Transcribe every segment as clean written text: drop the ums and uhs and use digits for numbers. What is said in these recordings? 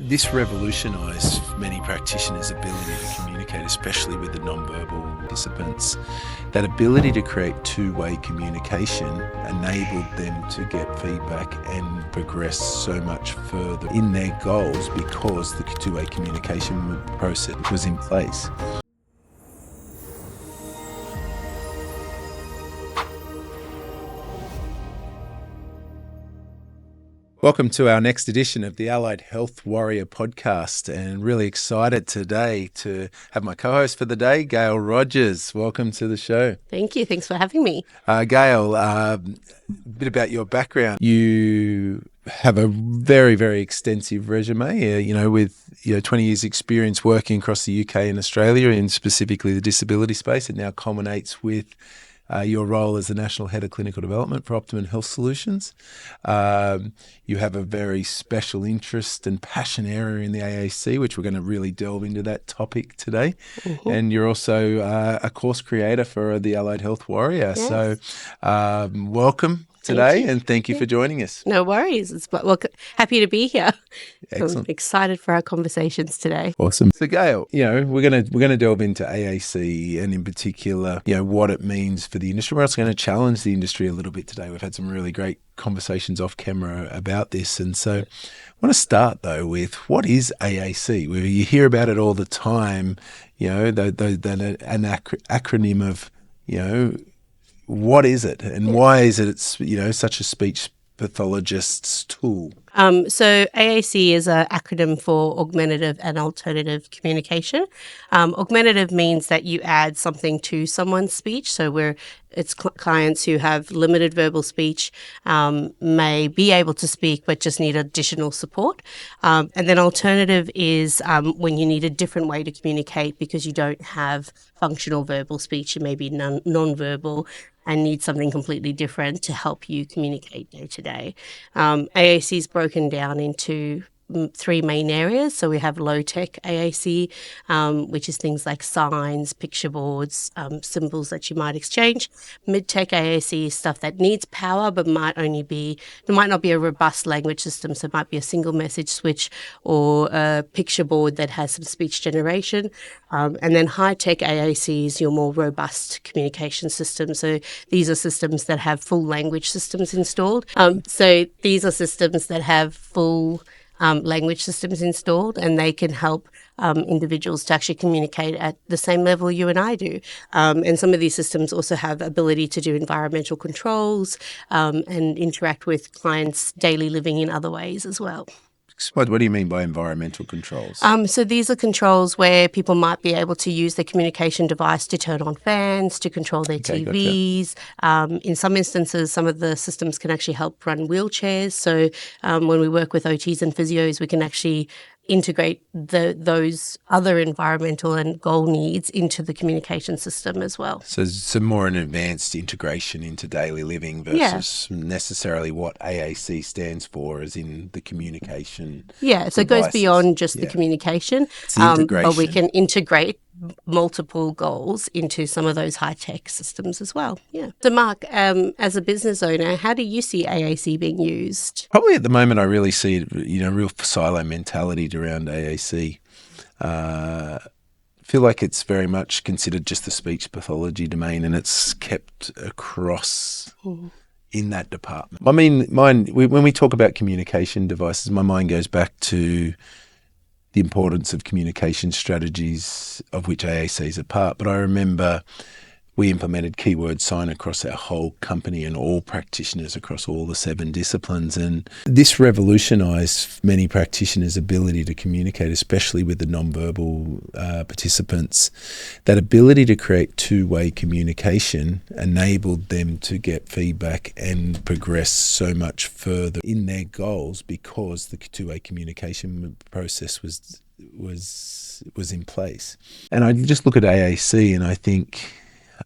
This revolutionised many practitioners' ability to communicate, especially with the non-verbal participants. That ability to create two-way communication enabled them to get feedback and progress so much further in their goals because the two-way communication process was in place. Welcome to our next edition of the Allied Health Warrior podcast, and really excited today to have my co-host for the day, Gayle Rogers. Welcome to the show. Thank you. Thanks for having me. Gayle, a bit about your background. You have a very, very extensive resume, with 20 years experience working across the UK and Australia in specifically the disability space. It now culminates with your role as the National Head of Clinical Development for Optimum Health Solutions. You have a very special interest and passion area in the AAC, which we're going to really delve into that topic today. Mm-hmm. And you're also a course creator for the Allied Health Warrior. Yes. So welcome today, and thank you for joining us. No worries. Happy to be here. Excellent. I'm excited for our conversations today. Awesome. So Gayle, we're gonna delve into AAC and in particular, what it means for the industry. We're also going to challenge the industry a little bit today. We've had some really great conversations off camera about this, and so I want to start though with what is AAC? You hear about it all the time. An acronym of what is it, and why is it such a speech pathologist's tool? So AAC is an acronym for Augmentative and Alternative Communication. Augmentative means that you add something to someone's speech. So it's clients who have limited verbal speech, may be able to speak but just need additional support. And then alternative is when you need a different way to communicate because you don't have functional verbal speech, you may be non-verbal and need something completely different to help you communicate day to day. AAC is broken down into three main areas. So we have low-tech AAC, which is things like signs, picture boards, symbols that you might exchange. Mid-tech AAC is stuff that needs power but might not be a robust language system. So it might be a single message switch or a picture board that has some speech generation. And then high-tech AAC is your more robust communication system. So these are systems that have full language systems installed. So these are systems that have full language systems installed, and they can help individuals to actually communicate at the same level you and I do. And some of these systems also have ability to do environmental controls and interact with clients' daily living in other ways as well. What do you mean by environmental controls? So these are controls where people might be able to use their communication device to turn on fans, to control their TVs. Gotcha. In some instances, some of the systems can actually help run wheelchairs. So when we work with OTs and physios, we can actually integrate those other environmental and goal needs into the communication system as well. So some more an advanced integration into daily living versus necessarily what AAC stands for, as in the communication. Yeah, so devices. It goes beyond just the communication, but we can integrate multiple goals into some of those high-tech systems as well. Yeah. So Mark, as a business owner, how do you see AAC being used? Probably at the moment I really see real silo mentality around AAC. Feel like it's very much considered just the speech pathology domain, and it's kept across in that department. I mean, when we talk about communication devices, my mind goes back to the importance of communication strategies, of which AAC is a part. But I remember we implemented keyword sign across our whole company and all practitioners across all the 7 disciplines. And this revolutionised many practitioners' ability to communicate, especially with the non-verbal participants. That ability to create two-way communication enabled them to get feedback and progress so much further in their goals because the two-way communication process was in place. And I just look at AAC and I think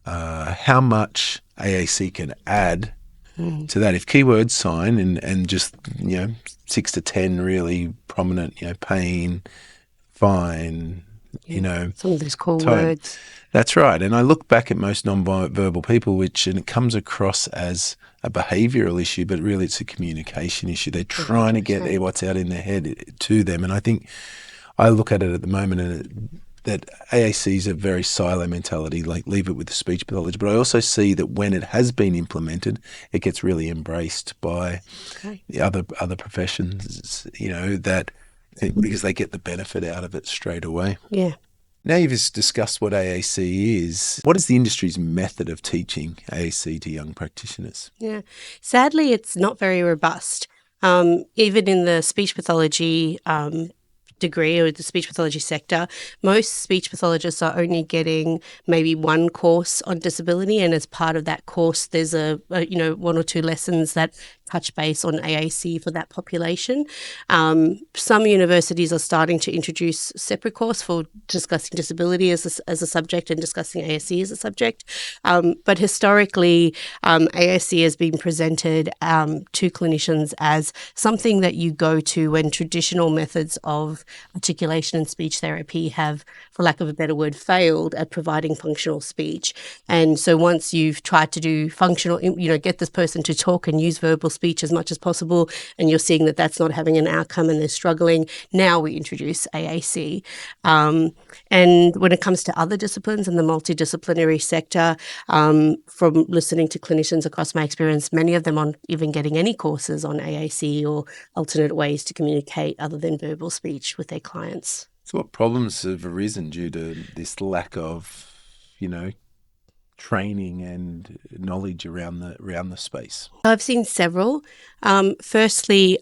how much AAC can add to that. If keyword sign and just 6 to 10 really prominent, pain, fine, you know, some of those core tone. words. That's right. And I look back at most non-verbal people, and it comes across as a behavioural issue, but really it's a communication issue. They're trying to get 100%. what's out in their head to them. And I think I look at it at the moment that AAC is a very silo mentality, like leave it with the speech pathology. But I also see that when it has been implemented, it gets really embraced by the other professions, that because they get the benefit out of it straight away. Yeah. Now you've just discussed what AAC is. What is the industry's method of teaching AAC to young practitioners? Yeah. Sadly, it's not very robust. Even in the speech pathology degree or the speech pathology sector, most speech pathologists are only getting maybe one course on disability, and as part of that course, there's a one or two lessons that touch base on AAC for that population. Some universities are starting to introduce separate course for discussing disability as a subject and discussing AAC as a subject. But historically, AAC has been presented to clinicians as something that you go to when traditional methods of articulation and speech therapy have, for lack of a better word, failed at providing functional speech. And so once you've tried to do functional, get this person to talk and use verbal speech as much as possible, and you're seeing that that's not having an outcome and they're struggling, now we introduce AAC. And when it comes to other disciplines in the multidisciplinary sector, from listening to clinicians across my experience, many of them aren't even getting any courses on AAC or alternate ways to communicate other than verbal speech with their clients. So what problems have arisen due to this lack of, training and knowledge around the space? I've seen several. Firstly,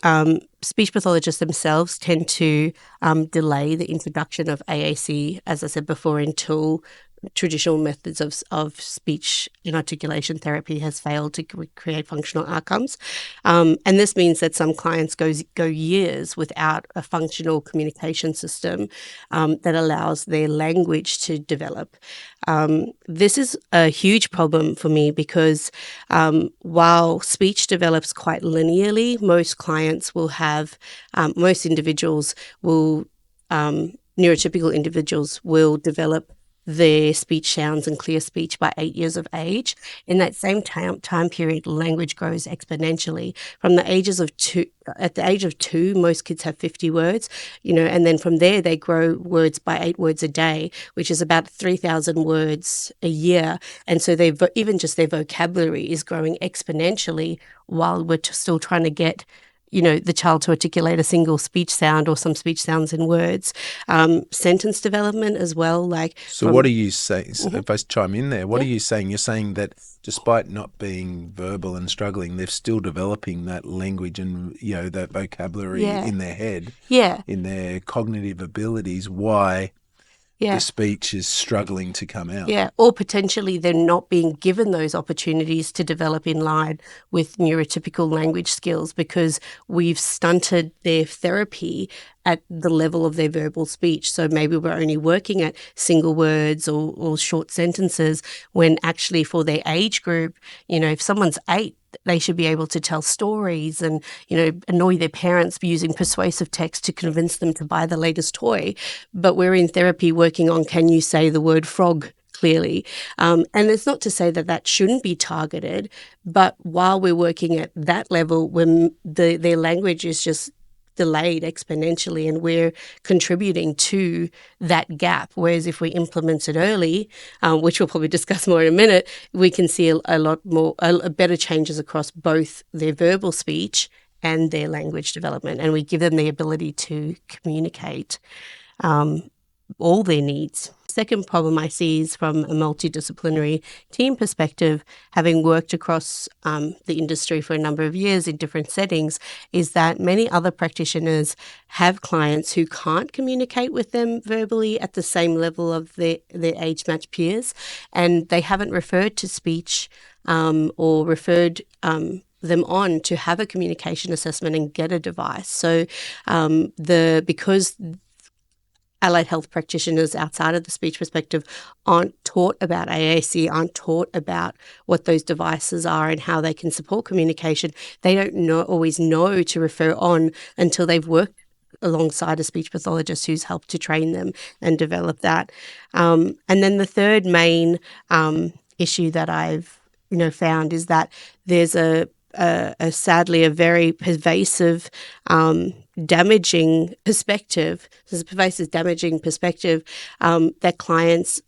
speech pathologists themselves tend to delay the introduction of AAC, as I said before, until traditional methods of speech and articulation therapy has failed to create functional outcomes. And this means that some clients go years without a functional communication system that allows their language to develop. This is a huge problem for me because while speech develops quite linearly, most clients will have, most individuals will, neurotypical individuals will develop their speech sounds and clear speech by 8 years of age. In that same time period, language grows exponentially. From the ages of 2, at the age of 2, most kids have 50 words, and then from there they grow words by 8 words a day, which is about 3,000 words a year. And so even just their vocabulary is growing exponentially while we're still trying to get the child to articulate a single speech sound or some speech sounds in words. Sentence development as well. What are you saying? So if I chime in there, what are you saying? You're saying that despite not being verbal and struggling, they're still developing that language and, that vocabulary in their head, in their cognitive abilities. Why? The speech is struggling to come out. Yeah, or potentially they're not being given those opportunities to develop in line with neurotypical language skills because we've stunted their therapy at the level of their verbal speech. So maybe we're only working at single words or short sentences when actually for their age group, if someone's 8, they should be able to tell stories and, annoy their parents using persuasive text to convince them to buy the latest toy. But we're in therapy working on, can you say the word frog clearly? And it's not to say that shouldn't be targeted, but while we're working at that level, when their language is just delayed exponentially and we're contributing to that gap. Whereas if we implement it early, which we'll probably discuss more in a minute, we can see a lot more, better changes across both their verbal speech and their language development. And we give them the ability to communicate all their needs. Second problem I see is from a multidisciplinary team perspective, having worked across the industry for a number of years in different settings, is that many other practitioners have clients who can't communicate with them verbally at the same level of their age-matched peers, and they haven't referred to speech or referred them on to have a communication assessment and get a device. So because allied health practitioners outside of the speech perspective aren't taught about AAC, aren't taught about what those devices are and how they can support communication, they don't always know to refer on until they've worked alongside a speech pathologist who's helped to train them and develop that. And then the third main issue that I've found is that there's sadly a very pervasive damaging perspective. There's a pervasive damaging perspective that clients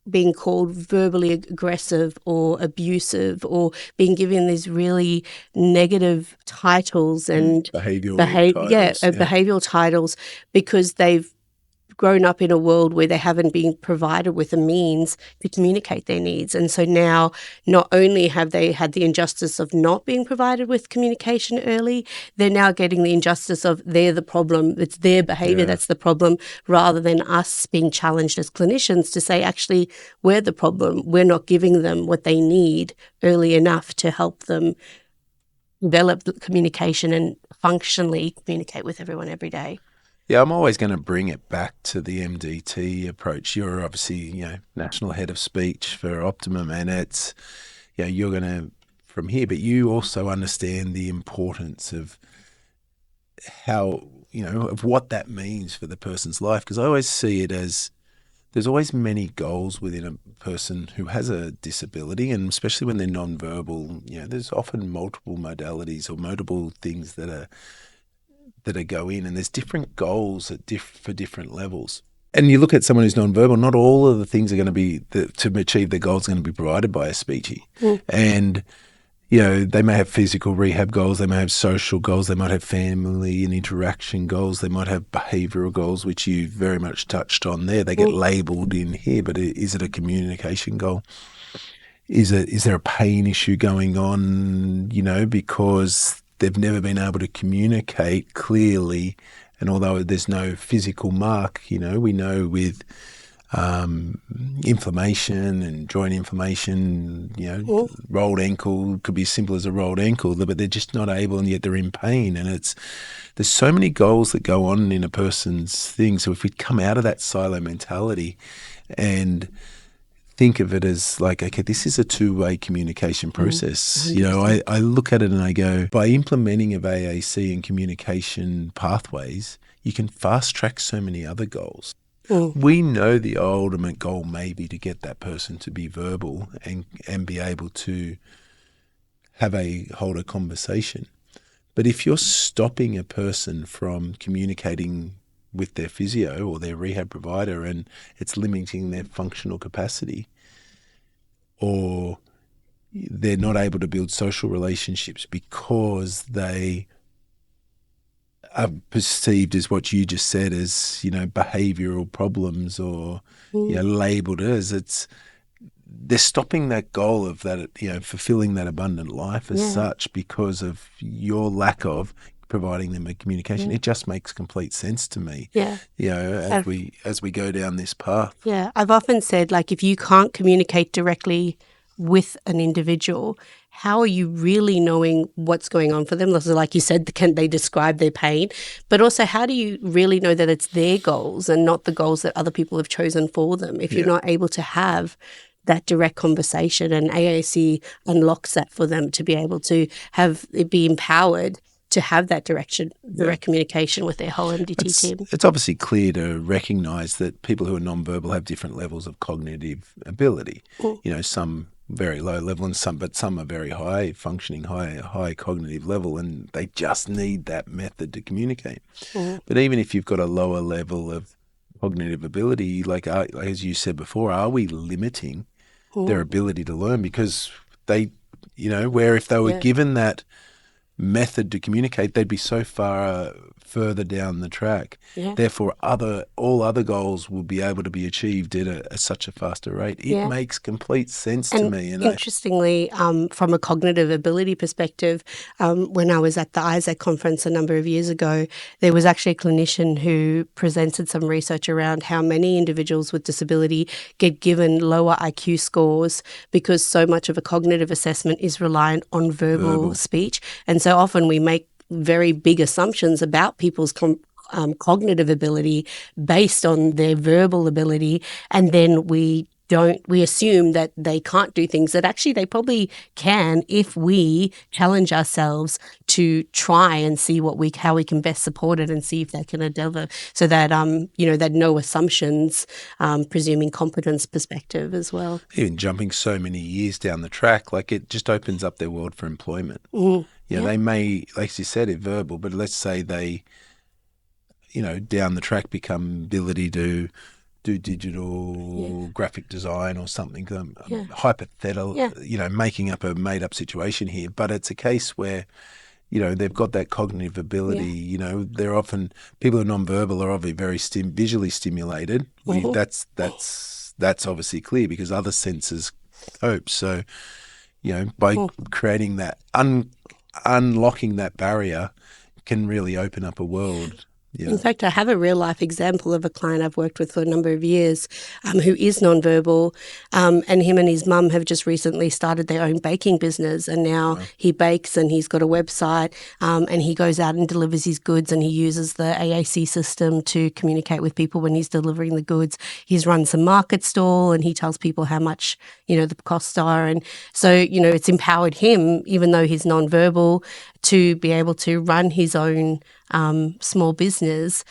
being called verbally aggressive or abusive or being given these really negative titles and behavioral titles because they've grown up in a world where they haven't been provided with a means to communicate their needs. And so now not only have they had the injustice of not being provided with communication early, they're now getting the injustice of they're the problem, it's their behavior that's the problem, rather than us being challenged as clinicians to say, actually, we're the problem. We're not giving them what they need early enough to help them develop the communication and functionally communicate with everyone every day. Yeah, I'm always going to bring it back to the MDT approach. You're obviously, national head of speech for Optimum, and it's, you're going to from here, but you also understand the importance of how, of what that means for the person's life. Because I always see it as there's always many goals within a person who has a disability, and especially when they're nonverbal, there's often multiple modalities or multiple things that go in, and there's different goals for different levels. And you look at someone who's nonverbal, not all of the things are going to be to achieve their goals are going to be provided by a speechy. And they may have physical rehab goals, they may have social goals, they might have family and interaction goals, they might have behavioural goals, which you very much touched on there. They get labelled in here, but is it a communication goal? Is there a pain issue going on? Because they've never been able to communicate clearly, and although there's no physical mark, we know with inflammation and joint inflammation, rolled ankle could be as simple as a rolled ankle, but they're just not able, and yet they're in pain. And there's so many goals that go on in a person's thing. So if we come out of that silo mentality and think of it as like, okay, this is a two-way communication process. I look at it and I go, by implementing of AAC and communication pathways, you can fast track so many other goals. We know the ultimate goal may be to get that person to be verbal and be able to hold a conversation. But if you're stopping a person from communicating with their physio or their rehab provider and it's limiting their functional capacity, or they're not able to build social relationships because they are perceived as what you just said as, behavioural problems or, labelled as, they're stopping that goal of that, fulfilling that abundant life as such because of your lack of providing them a communication. It just makes complete sense to me. As we go down this path. I've often said, like, if you can't communicate directly with an individual, how are you really knowing what's going on for them? So like you said, can they describe their pain? But also, how do you really know that it's their goals and not the goals that other people have chosen for them if you're not able to have that direct conversation? And AAC unlocks that for them to be able to be empowered to have that direct communication with their whole MDT team. It's obviously clear to recognise that people who are nonverbal have different levels of cognitive ability. Some very low level and some are very high functioning, high cognitive level, and they just need that method to communicate. But even if you've got a lower level of cognitive ability, like as you said before, are we limiting their ability to learn? Because they, where if they were given that method to communicate, they'd be so far further down the track. Therefore, all other goals will be able to be achieved at such a faster rate. It makes complete sense to me. And interestingly, from a cognitive ability perspective, when I was at the Isaac conference a number of years ago, there was actually a clinician who presented some research around how many individuals with disability get given lower IQ scores because so much of a cognitive assessment is reliant on verbal speech. And so often we make very big assumptions about people's cognitive ability based on their verbal ability, and then we we assume that they can't do things that actually they probably can if we challenge ourselves to try and see how we can best support it and see if they can deliver, so that that no assumptions, presuming competence perspective as well. Even jumping so many years down the track, like it just opens up their world for employment. They may, like you said, it's verbal, but let's say they, down the track become ability to do digital graphic design or something. Hypothetical, making up a made up situation here, but it's a case where they've got that cognitive ability. They're often, people who are nonverbal are obviously very visually stimulated. That's obviously clear because other senses cope. So, by creating that, unlocking that barrier can really open up a world. Yeah. In fact, I have a real life example of a client I've worked with for a number of years who is nonverbal, and him and his mum have just recently started their own baking business, and now he bakes and he's got a website, and he goes out and delivers his goods, and he uses the AAC system to communicate with people when he's delivering the goods. He's run some market stall and he tells people how much, the costs are. And so, it's empowered him, even though he's nonverbal, to be able to run his own small business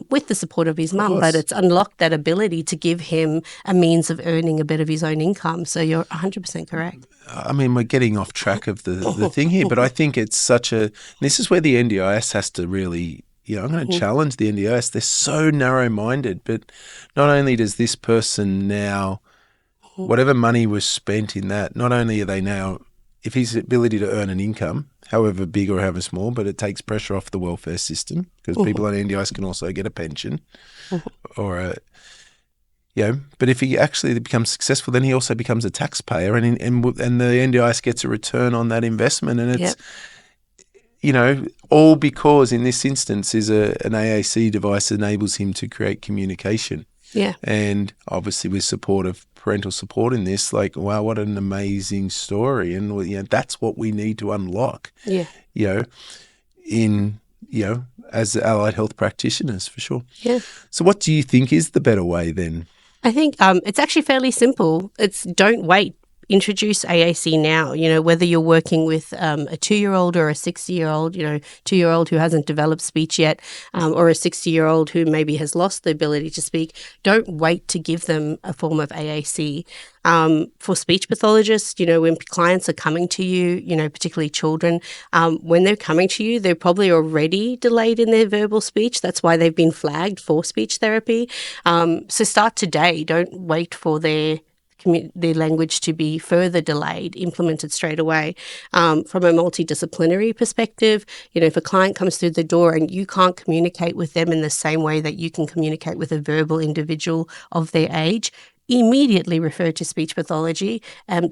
with the support of his mum, but it's unlocked that ability to give him a means of earning a bit of his own income. So you're 100% correct. I mean, we're getting off track of the thing here, but I think it's this is where the NDIS has to really, I'm going to challenge the NDIS. They're so narrow-minded, but not only does this person now, whatever money was spent in that, not only are they now, if his ability to earn an income, however big or however small, but it takes pressure off the welfare system because people on NDIS can also get a pension or but if he actually becomes successful, then he also becomes a taxpayer and the NDIS gets a return on that investment. And it's, all because in this instance is an AAC device enables him to create communication. Yeah. And obviously with support of parental support in this, like, wow, what an amazing story. And, that's what we need to unlock, as allied health practitioners for sure. Yeah. So what do you think is the better way then? I think it's actually fairly simple. It's don't wait. Introduce AAC now, whether you're working with a 2-year-old or a 60-year-old, 2-year-old who hasn't developed speech yet, or a 60-year-old who maybe has lost the ability to speak. Don't wait to give them a form of AAC. For speech pathologists, when clients are coming to you, particularly children, when they're coming to you, they're probably already delayed in their verbal speech. That's why they've been flagged for speech therapy. So start today. Don't wait for their language to be further delayed, implemented straight away. From a multidisciplinary perspective, if a client comes through the door and you can't communicate with them in the same way that you can communicate with a verbal individual of their age, immediately refer to speech pathology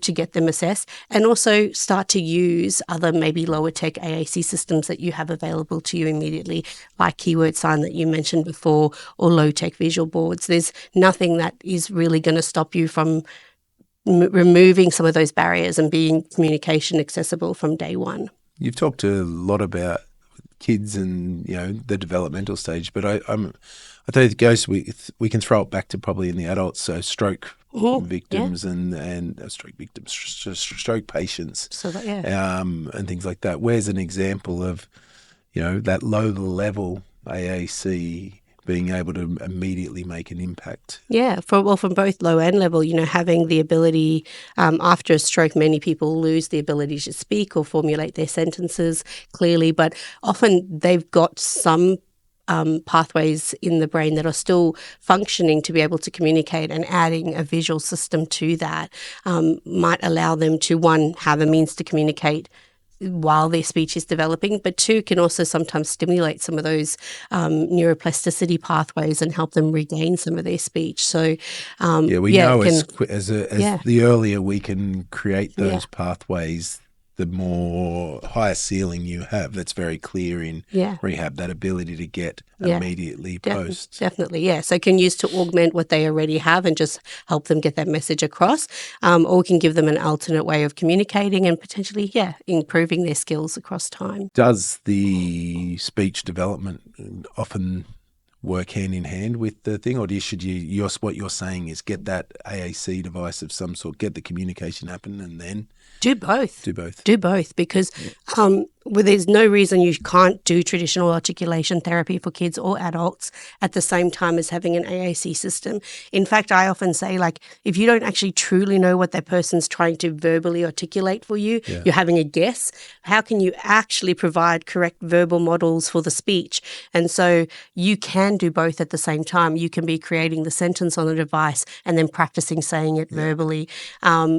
to get them assessed, and also start to use other maybe lower tech AAC systems that you have available to you immediately, like keyword sign that you mentioned before, or low tech visual boards. There's nothing that is really going to stop you from removing some of those barriers and being communication accessible from day one. You've talked a lot about kids and the developmental stage, but I think it goes. We can throw it back to probably in the adults. So stroke victims and stroke victims, stroke patients, and things like that. Where's an example of that low level AAC being able to immediately make an impact? Yeah, from both low and level, having the ability, after a stroke, many people lose the ability to speak or formulate their sentences clearly, but often they've got some pathways in the brain that are still functioning to be able to communicate, and adding a visual system to that might allow them to, one, have a means to communicate while their speech is developing, but two, can also sometimes stimulate some of those neuroplasticity pathways and help them regain some of their speech. So, we know as the earlier we can create those pathways, the more higher ceiling you have. That's very clear in rehab, that ability to get immediately post. Definitely, yeah. So can use to augment what they already have and just help them get that message across, or can give them an alternate way of communicating and potentially, improving their skills across time. Does the speech development often work hand in hand with the thing, or what you're saying is get that AAC device of some sort, get the communication happen, and then do both. do both. Do both, because there's no reason you can't do traditional articulation therapy for kids or adults at the same time as having an AAC system. In fact, I often say, like, if you don't actually truly know what that person's trying to verbally articulate for you, you're having a guess. How can you actually provide correct verbal models for the speech? And so you can do both at the same time. You can be creating the sentence on the device and then practicing saying it verbally.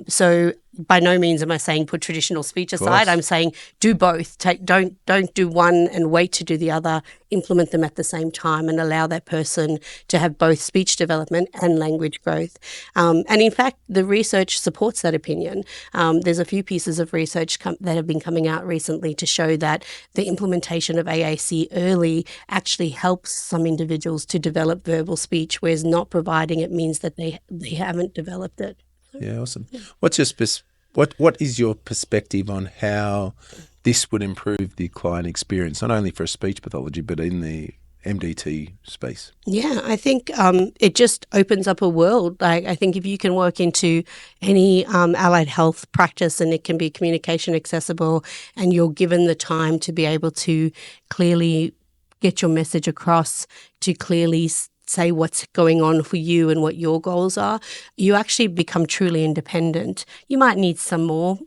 So by no means am I saying put traditional speech aside. I'm saying do both. Don't do one and wait to do the other. Implement them at the same time and allow that person to have both speech development and language growth. And in fact, the research supports that opinion. There's a few pieces of research that have been coming out recently to show that the implementation of AAC early actually helps some individuals to develop verbal speech, whereas not providing it means that they haven't developed it. Yeah, awesome. What's your what is your perspective on how this would improve the client experience, not only for speech pathology, but in the MDT space? Yeah, I think it just opens up a world. Like, I think if you can work into any allied health practice and it can be communication accessible and you're given the time to be able to clearly get your message across, to clearly say what's going on for you and what your goals are, you actually become truly independent. You might need some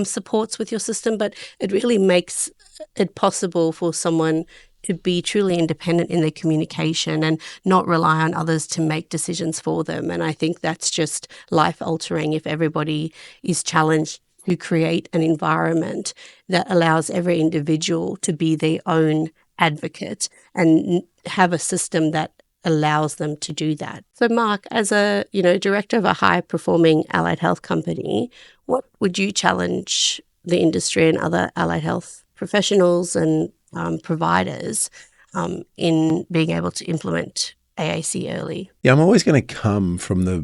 supports with your system, but it really makes it possible for someone to be truly independent in their communication and not rely on others to make decisions for them. And I think that's just life-altering if everybody is challenged to create an environment that allows every individual to be their own advocate and have a system that allows them to do that. So Mark, as a director of a high-performing allied health company, what would you challenge the industry and other allied health professionals and providers in being able to implement AAC early? Yeah, I'm always going to come from the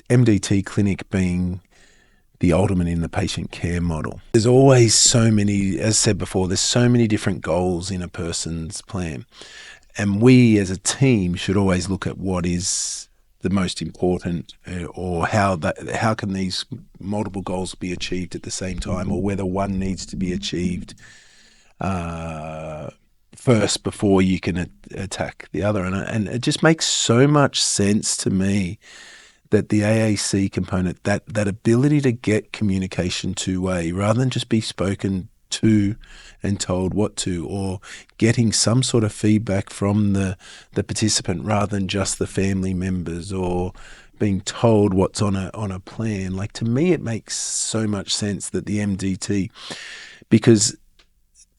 MDT clinic being the ultimate in the patient care model. There's always so many, as said before, there's so many different goals in a person's plan. And we as a team should always look at what is the most important, or how can these multiple goals be achieved at the same time, or whether one needs to be achieved first before you can attack the other. And it just makes so much sense to me that the AAC component, that ability to get communication two-way rather than just be spoken to and told what to, or getting some sort of feedback from the participant rather than just the family members, or being told what's on a plan. Like, to me, it makes so much sense that the MDT, because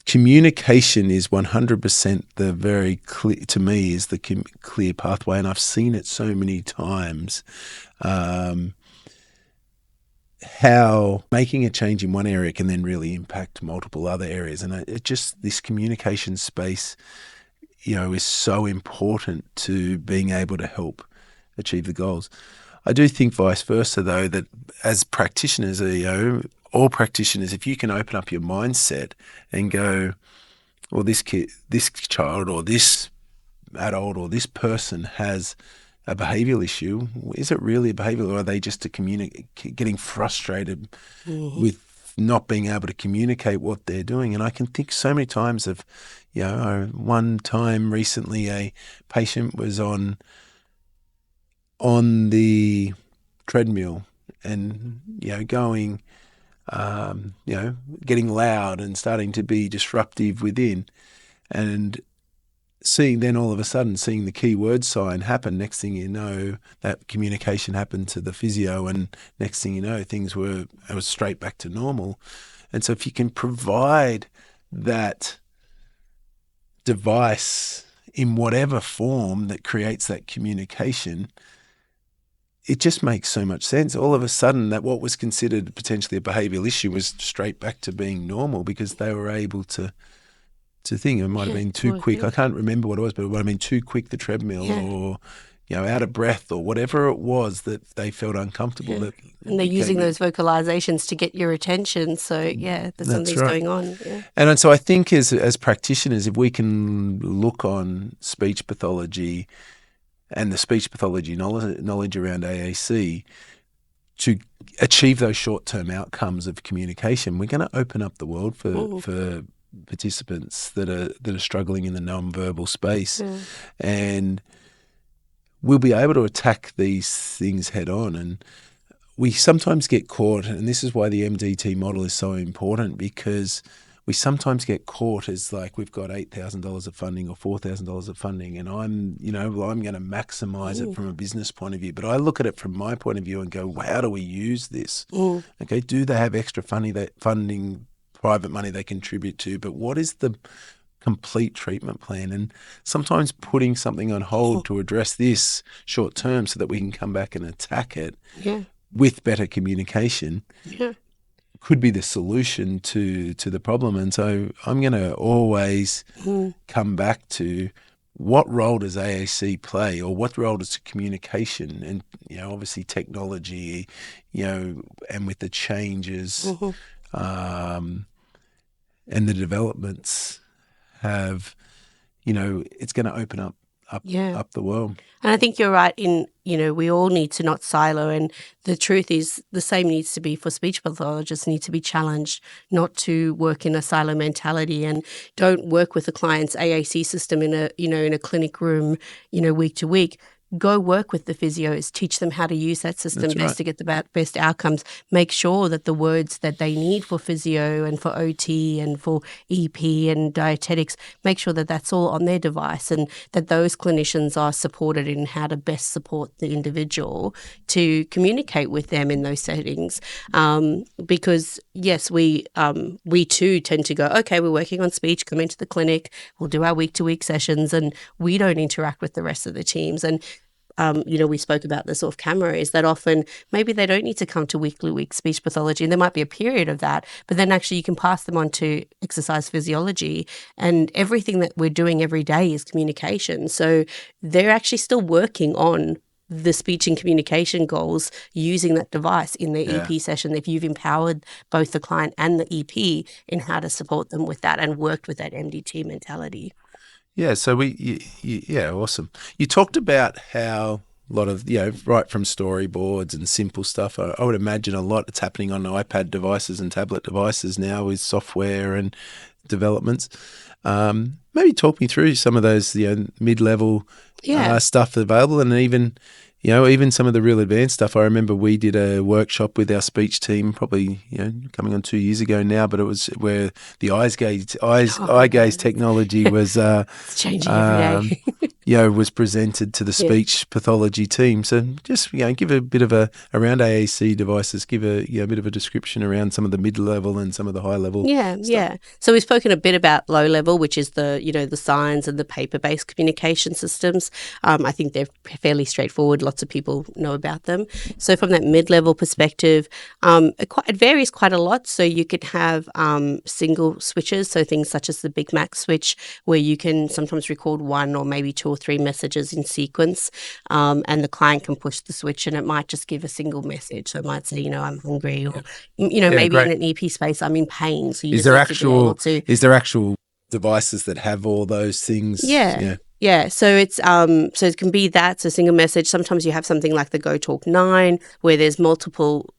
communication is 100% the very clear, to me, is the clear pathway. And I've seen it so many times, how making a change in one area can then really impact multiple other areas. And this communication space, is so important to being able to help achieve the goals. I do think vice versa, though, that as practitioners, all practitioners, if you can open up your mindset and go, well, this child or this adult or this person has a behavioural issue. Is it really a behavioural, or are they just getting frustrated with not being able to communicate what they're doing? And I can think so many times of, one time recently a patient was on the treadmill and, going, getting loud and starting to be disruptive within, and seeing all of a sudden the keyword sign happen. Next thing you know, that communication happened to the physio, and next thing you know, it was straight back to normal. And so if you can provide that device in whatever form that creates that communication, it just makes so much sense. All of a sudden, that what was considered potentially a behavioural issue was straight back to being normal, because they were able to think it might have been too quick. I can't remember what it was, but it might have been too quick, the treadmill, or, out of breath or whatever it was that they felt uncomfortable. Yeah. That And they're using those vocalizations to get your attention. So yeah, there's That's something's right. going on. Yeah. And so I think as practitioners, if we can look on speech pathology and the speech pathology knowledge around AAC to achieve those short-term outcomes of communication, we're going to open up the world for participants that are struggling in the non-verbal space, and we'll be able to attack these things head on. And we sometimes get caught, and this is why the MDT model is so important, because we sometimes get caught as like we've got $8,000 of funding or $4,000 of funding, and I'm going to maximize it from a business point of view. But I look at it from my point of view and go, well, how do we use this? Okay, do they have extra funding, private money they contribute to? But what is the complete treatment plan? And sometimes putting something on hold to address this short term so that we can come back and attack it with better communication could be the solution to the problem. And so I'm going to always come back to what role does AAC play, or what role does communication and, obviously technology, and with the changes and the developments have, it's going to open up the world. And I think you're right in, we all need to not silo. And the truth is the same needs to be for speech pathologists, need to be challenged not to work in a silo mentality, and don't work with the client's AAC system in a clinic room, week to week. Go work with the physios, teach them how to use that system best to get the best outcomes. Make sure that the words that they need for physio and for OT and for EP and dietetics, make sure that that's all on their device, and that those clinicians are supported in how to best support the individual to communicate with them in those settings. Because yes, we too tend to go, okay, we're working on speech, come into the clinic, we'll do our week-to-week sessions, and we don't interact with the rest of the teams. And we spoke about this off camera, is that often maybe they don't need to come to week speech pathology, and there might be a period of that, but then actually you can pass them on to exercise physiology, and everything that we're doing every day is communication. So they're actually still working on the speech and communication goals using that device in their EP session, if you've empowered both the client and the EP in how to support them with that and worked with that MDT mentality. Yeah, so awesome. You talked about how a lot of, right from storyboards and simple stuff. I would imagine a lot that's happening on iPad devices and tablet devices now with software and developments. Maybe talk me through some of those, mid-level stuff available, and even some of the real advanced stuff. I remember we did a workshop with our speech team, probably coming on 2 years ago now, but it was where the eye gaze technology was it's changing every day. was presented to the speech pathology team. So just give a bit of around AAC devices, give a bit of a description around some of the mid-level and some of the high-level stuff. So we've spoken a bit about low-level, which is the the signs and the paper-based communication systems. I think they're fairly straightforward. Lots of people know about them. So from that mid-level perspective, it varies quite a lot. So you could have single switches, so things such as the Big Mac switch, where you can sometimes record one or maybe two or three messages in sequence, and the client can push the switch and it might just give a single message. So it might say, I'm hungry, or maybe great. In an EP space, I'm in pain. So is there actual devices that have all those things? Yeah, so it's so it can be that, so single message. Sometimes you have something like the Go Talk 9 where there's multiple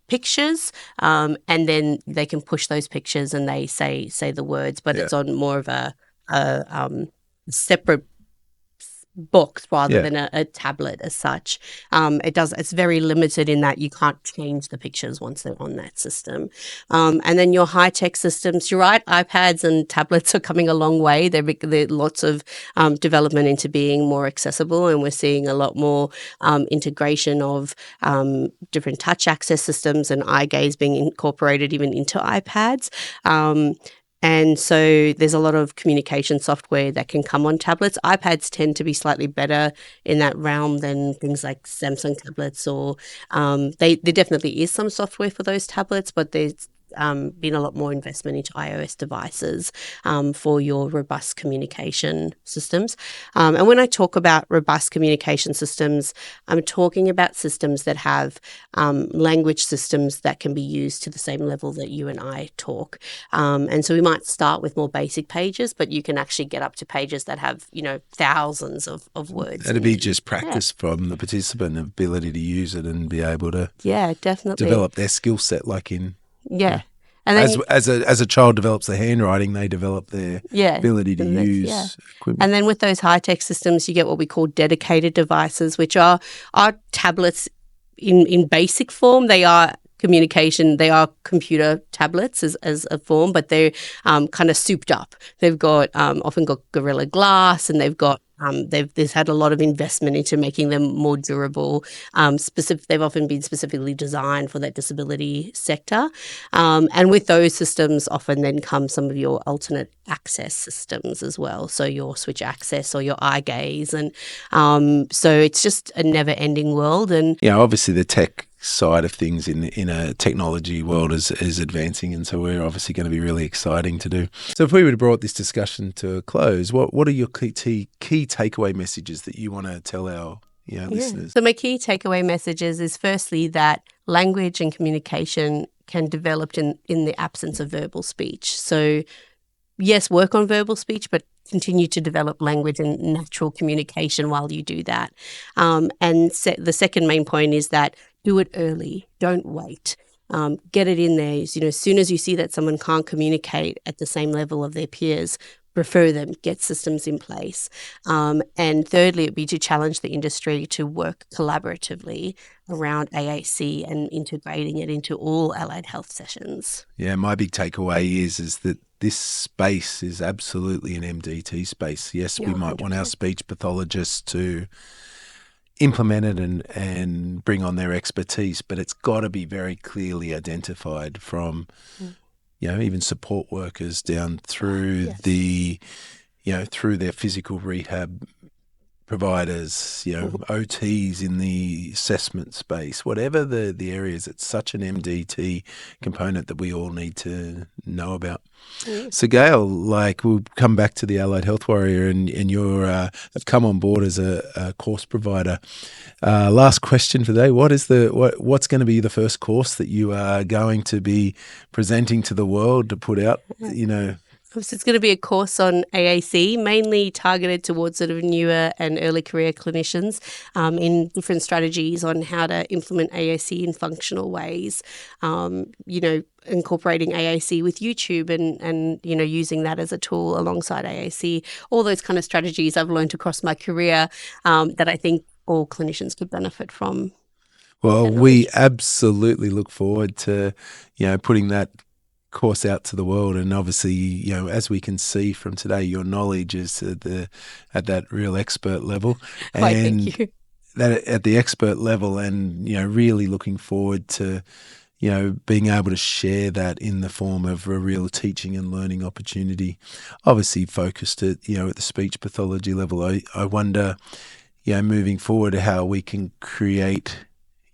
pictures, and then they can push those pictures and they say the words, but it's on more of a separate box rather than a tablet as such. It's very limited in that you can't change the pictures once they're on that system. And then your high-tech systems, you're right, iPads and tablets are coming a long way. There lots of development into being more accessible, and we're seeing a lot more integration of different touch access systems and eye gaze being incorporated even into iPads. And so there's a lot of communication software that can come on tablets. iPads tend to be slightly better in that realm than things like Samsung tablets, or there definitely is some software for those tablets, but been a lot more investment into iOS devices for your robust communication systems. And when I talk about robust communication systems, I'm talking about systems that have language systems that can be used to the same level that you and I talk. And so we might start with more basic pages, but you can actually get up to pages that have, thousands of words. That'd be just practice from the participant, ability to use it and be able to definitely develop their skill set, like in And then as a child develops their handwriting, they develop their ability to use equipment. And then with those high-tech systems, you get what we call dedicated devices, which are tablets in basic form. They are communication. They are computer tablets as a form, but they're kind of souped up. They've got often got Gorilla Glass, and they've got there's had a lot of investment into making them more durable. They've often been specifically designed for that disability sector. And with those systems, often then come some of your alternate access systems as well. So your switch access or your eye gaze. And so it's just a never-ending world. And obviously the tech side of things in a technology world is advancing, and so we're obviously going to be really exciting to do. So if we were to brought this discussion to a close, what are your key takeaway messages that you want to tell our listeners? So my key takeaway messages is firstly that language and communication can develop in the absence of verbal speech. So yes, work on verbal speech, but continue to develop language and natural communication while you do that. And the second main point is that do it early. Don't wait. Get it in there. As soon as you see that someone can't communicate at the same level of their peers, refer them, get systems in place. And thirdly, it would be to challenge the industry to work collaboratively around AAC and integrating it into all allied health sessions. Yeah, my big takeaway is that this space is absolutely an MDT space. Yes, we might 100%. Want our speech pathologists to implement it and bring on their expertise, but it's got to be very clearly identified from even support workers down through through their physical rehab providers, OTs in the assessment space, whatever the areas. It's such an MDT component that we all need to know about. So Gayle, we'll come back to the Allied Health Warrior, and you're have come on board as a course provider. Last question for the day: what's going to be the first course that you are going to be presenting to the world to put out? So it's going to be a course on AAC, mainly targeted towards sort of newer and early career clinicians in different strategies on how to implement AAC in functional ways, incorporating AAC with YouTube and using that as a tool alongside AAC. All those kind of strategies I've learned across my career that I think all clinicians could benefit from. Well, we absolutely look forward to, putting that course out to the world, and obviously, as we can see from today, your knowledge is at that real expert level, and thank you. That at the expert level, and really looking forward to being able to share that in the form of a real teaching and learning opportunity. Obviously, focused at at the speech pathology level. I wonder, moving forward, how we can create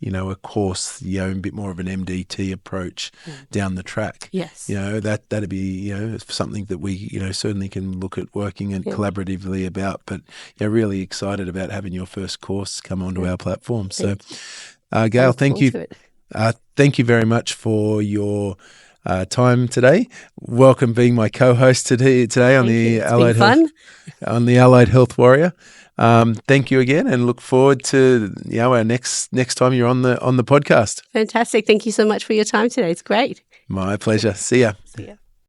a course, a bit more of an MDT approach down the track. Yes. That'd be, something that we, certainly can look at working and collaboratively about, but really excited about having your first course come onto our platform. So, Gayle, thank you. Thank you very much for your time today. Welcome being my co-host today on the Allied Health, on the Allied Health Warrior. Thank you again, and look forward to our next time you're on the podcast. Fantastic. Thank you so much for your time today. It's great. My pleasure. See ya. See ya.